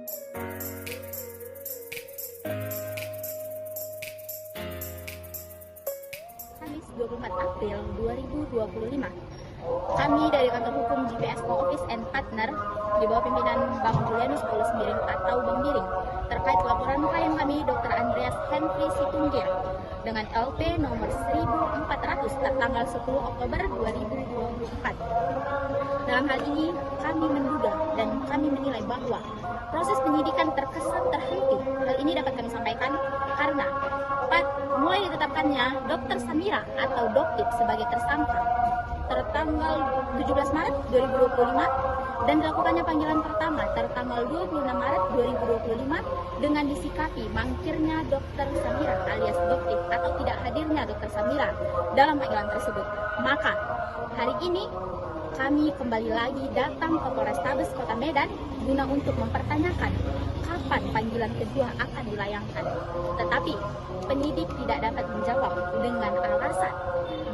Kamis 24 April 2025, kami dari kantor hukum GPS Co-Office and Partner di bawah pimpinan Bang Julianus Paulus Miring atau Bang Miring terkait laporan klien kami Dr. Andreas Henry Situnggir dengan LP nomor 1400 tertanggal 10 Oktober 2024. Dalam hal ini kami menduga dan kami menilai bahwa proses penyidikan terkesan terhenti. Hal ini dapat kami sampaikan karena mulai ditetapkannya Dr. Samira atau Doktip sebagai tersangka tertanggal 17 Maret 2025 dan dilakukannya panggilan pertama tertanggal 26 Maret 2025 dengan disikapi mangkirnya Dr. Samira alias Doktip atau tidak hadirnya Dr. Samira dalam panggilan tersebut. Maka hari ini kami kembali lagi datang ke Polrestabes Kota Medan guna untuk mempertanyakan kapan panggilan kedua akan dilayangkan. Tetapi penyidik tidak dapat menjawab dengan alasan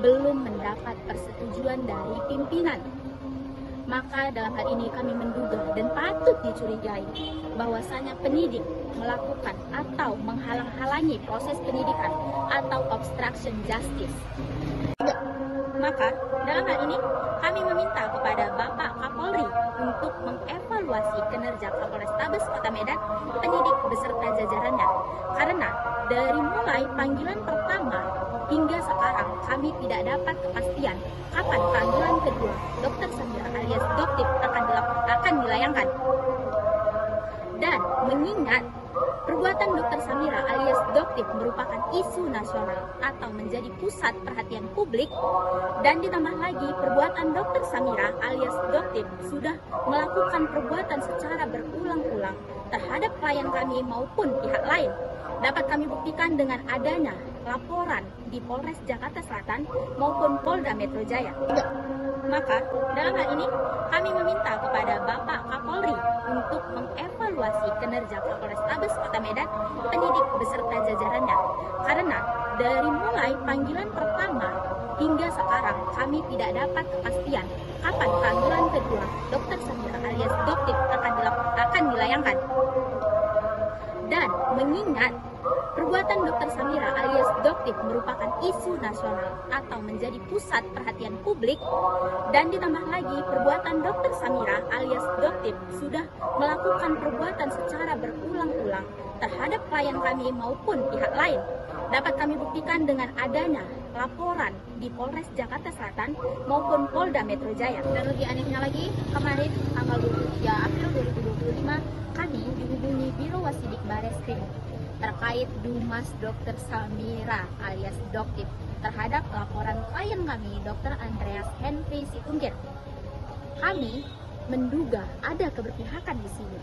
belum mendapat persetujuan dari pimpinan. Maka dalam hal ini kami menduga dan patut dicurigai bahwasanya penyidik melakukan atau menghalang-halangi proses penyidikan atau obstruction justice. Maka dalam hal ini kami meminta kepada Bapak Kapolri untuk mengevaluasi kinerja Kapolrestabes Kota Medan, penyidik beserta jajarannya. Karena dari mulai panggilan pertama hingga sekarang kami tidak dapat kepastian kapan panggilan kedua Dr. Samira alias Doktip akan dilayangkan. Dan mengingat perbuatan Dr. Samira alias Doktip merupakan isu nasional atau menjadi pusat perhatian publik, dan ditambah lagi perbuatan Dr. Samira alias Doktip sudah melakukan perbuatan secara berulang-ulang terhadap klien kami maupun pihak lain, dapat kami buktikan dengan adanya laporan di Polres Jakarta Selatan maupun Polda Metro Jaya. Maka dalam hal ini kami meminta kepada Bapak Kapolri untuk mengevaluasi kinerja Kapolrestabes Kota Medan, penyidik beserta jajarannya. Karena dari mulai panggilan pertama hingga sekarang kami tidak dapat kepastian kapan panggilan kedua Dr. Samira alias Doktip akan dilayangkan. Dan mengingat perbuatan Dr. Samira alias Doktip merupakan isu nasional atau menjadi pusat perhatian publik, dan ditambah lagi perbuatan Dr. Samira alias Doktip sudah melakukan perbuatan secara berulang-ulang terhadap klien kami maupun pihak lain, dapat kami buktikan dengan adanya laporan di Polres Jakarta Selatan maupun Polda Metro Jaya. Dan lebih anehnya lagi, kemarin tanggal 23 April 2025 kami dihubungi Biro Wasidik Bareskrim terkait Dumas Dr. Samira alias Doktip terhadap laporan klien kami Dr. Andreas Henry Situnggir. Kami menduga ada keberpihakan di sini.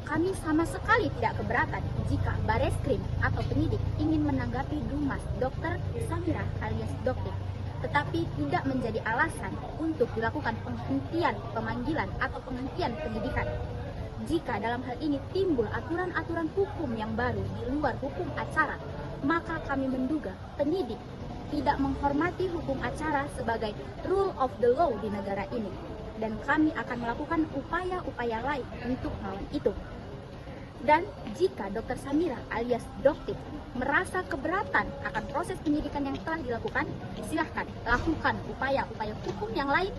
Kami sama sekali tidak keberatan jika Bareskrim atau penyidik ingin menanggapi Dumas Dr. Samira alias Doktip, tetapi tidak menjadi alasan untuk dilakukan penghentian pemanggilan atau penghentian penyidikan. Jika dalam hal ini timbul aturan-aturan hukum yang baru di luar hukum acara, maka kami menduga penyidik tidak menghormati hukum acara sebagai rule of the law di negara ini. Dan kami akan melakukan upaya-upaya lain untuk melawan itu. Dan jika Dr. Samira alias Doktip merasa keberatan akan proses penyidikan yang telah dilakukan, silahkan lakukan upaya-upaya hukum yang lain.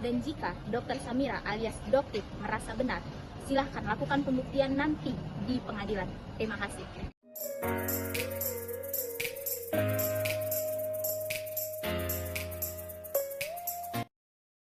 Dan jika Dr. Samira alias Doktip merasa benar, silahkan lakukan pembuktian nanti di pengadilan. Terima kasih.